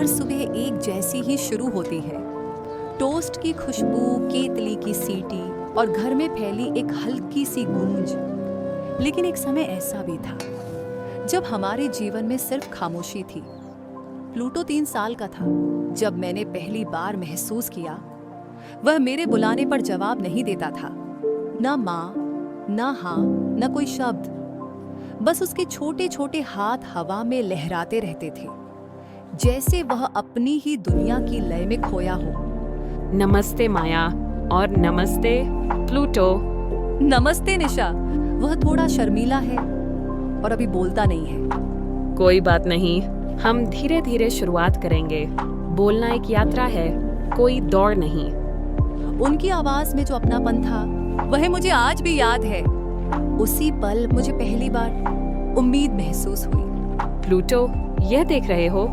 हर सुबह एक जैसी ही शुरू होती है। टोस्ट की खुशबू, केतली की सीटी और घर में फैली एक हल्की सी गूंज। लेकिन एक समय ऐसा भी था जब हमारे जीवन में सिर्फ खामोशी थी। प्लूटो 3 साल का था जब मैंने पहली बार महसूस किया वह मेरे बुलाने पर जवाब नहीं देता था। ना माँ, ना हाँ, ना कोई शब्द। बस उसके छोटे छोटे हाथ हवा में लहराते रहते थे, जैसे वह अपनी ही दुनिया की लय में खोया हो। नमस्ते माया और नमस्ते प्लूटो। नमस्ते निशा। वह थोड़ा शर्मीला है और अभी बोलता नहीं है। कोई बात नहीं, हम धीरे धीरे शुरुआत करेंगे। बोलना एक यात्रा है, कोई दौड़ नहीं। उनकी आवाज में जो अपनापन था वह मुझे आज भी याद है। उसी पल मुझे पहली बार उम्मीद महसूस हुई। प्लूटो, यह देख रहे हो?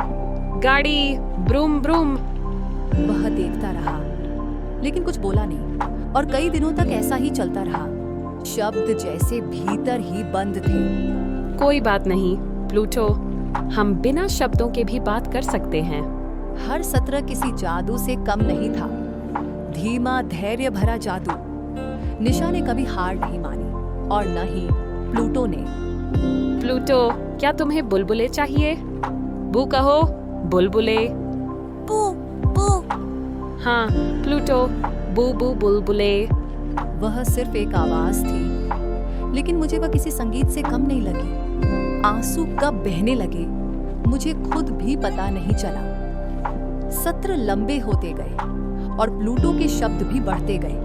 गाड़ी, ब्रूम ब्रूम। वह देखता रहा लेकिन कुछ बोला नहीं और कई दिनों तक ऐसा ही चलता रहा। शब्द जैसे भीतर ही बंद थे। कोई बात नहीं प्लूटो, हम बिना शब्दों के भी बात कर सकते हैं। हर सत्र किसी जादू से कम नहीं था। धीमा, धैर्य भरा जादू। निशा ने कभी हार नहीं मानी और न ही प्लूटो ने। प्लूटो, क्या तुम्हें बुलबुले चाहिए? बू कहो, बुलबुले। बू बू। हाँ प्लूटो, बू बू बुलबुले। वह सिर्फ एक आवाज थी, लेकिन मुझे वह किसी संगीत से कम नहीं लगी। आंसू कब बहने लगे मुझे खुद भी पता नहीं चला। सत्र लंबे होते गए और प्लूटो के शब्द भी बढ़ते गए।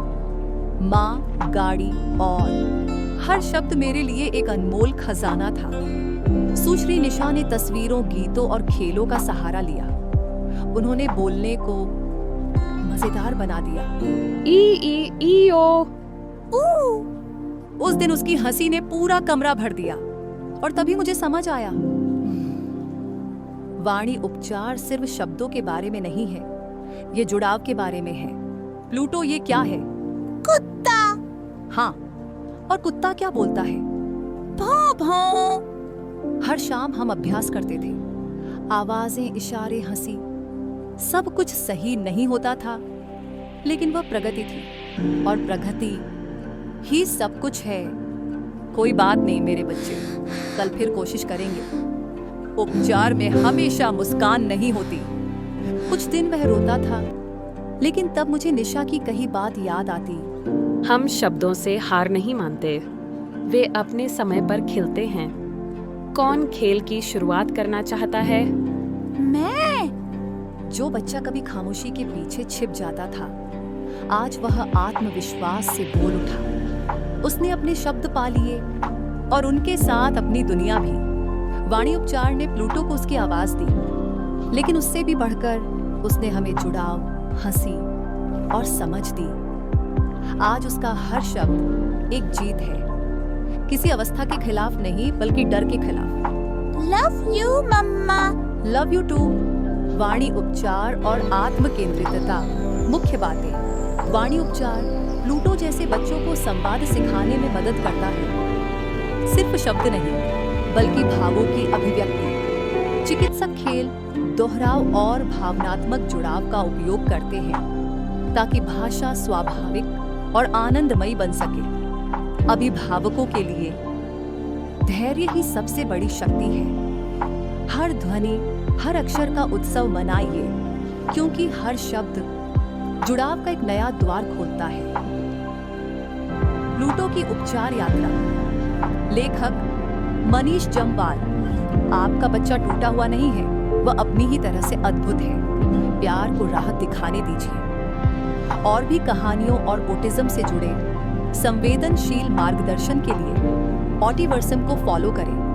माँ, गाड़ी और हर शब्द मेरे लिए एक अनमोल खजाना था। सुश्री निशा ने तस्वीरों, गीतों और खेलों का सहारा लिया। उन्होंने बोलने को मजेदार बना दिया। ई ओ। उस दिन उसकी हंसी ने पूरा कमरा भर दिया और तभी मुझे समझ आया, वाणी उपचार सिर्फ शब्दों के बारे में नहीं है, ये जुड़ाव के बारे में है। प्लूटो, ये क्या है? कुत्ता। हाँ, और कुत्ता क्या बोलता है? भौं भौं। हर शाम हम अभ्यास करते थे। आवाजें, इशारे, हंसी, सब कुछ सही नहीं होता था, लेकिन वह प्रगति थी और प्रगति ही सब कुछ है। कोई बात नहीं मेरे बच्चे, कल फिर कोशिश करेंगे। उपचार में हमेशा मुस्कान नहीं होती। कुछ दिन वह रोता था, लेकिन तब मुझे निशा की कही बात याद आती। हम शब्दों से हार नहीं मानते, वे अपने समय पर खिलते हैं। कौन खेल की शुरुआत करना चाहता है? मैं। जो बच्चा कभी खामोशी के पीछे छिप जाता था, आज वह आत्मविश्वास से बोल उठा। उसने अपने शब्द पा लिए और उनके साथ अपनी दुनिया भी। वाणी उपचार ने प्लूटो को उसकी आवाज दी, लेकिन उससे भी बढ़कर उसने हमें जुड़ाव, हंसी और समझ दी। आज उसका हर शब्द एक जीत है, किसी अवस्था के खिलाफ नहीं बल्कि डर के खिलाफ। Love you mumma. Love you too. वाणी उपचार और आत्म केंद्रितता मुख्य बातें। वाणी उपचार प्लूटो जैसे बच्चों को संवाद सिखाने में मदद करता है। सिर्फ शब्द नहीं बल्कि भावों की अभिव्यक्ति। चिकित्सक खेल, दोहराव और भावनात्मक जुड़ाव का उपयोग करते हैं ताकि भाषा स्वाभाविक और आनंदमयी बन सके। अभिभावकों के लिए धैर्य ही सबसे बड़ी शक्ति है। हर ध्वनि, हर अक्षर का उत्सव मनाइए, क्योंकि हर शब्द जुड़ाव का एक नया द्वार खोलता है। प्लूटो की उपचार यात्रा। लेखक मनीष जम्वाल। आपका बच्चा टूटा हुआ नहीं है, वह अपनी ही तरह से अद्भुत है। प्यार को राहत दिखाने दीजिए। और भी कहानियों और ऑटिज्म से जुड़े संवेदनशील मार्गदर्शन के लिए ऑटिवर्सम को फॉलो करें।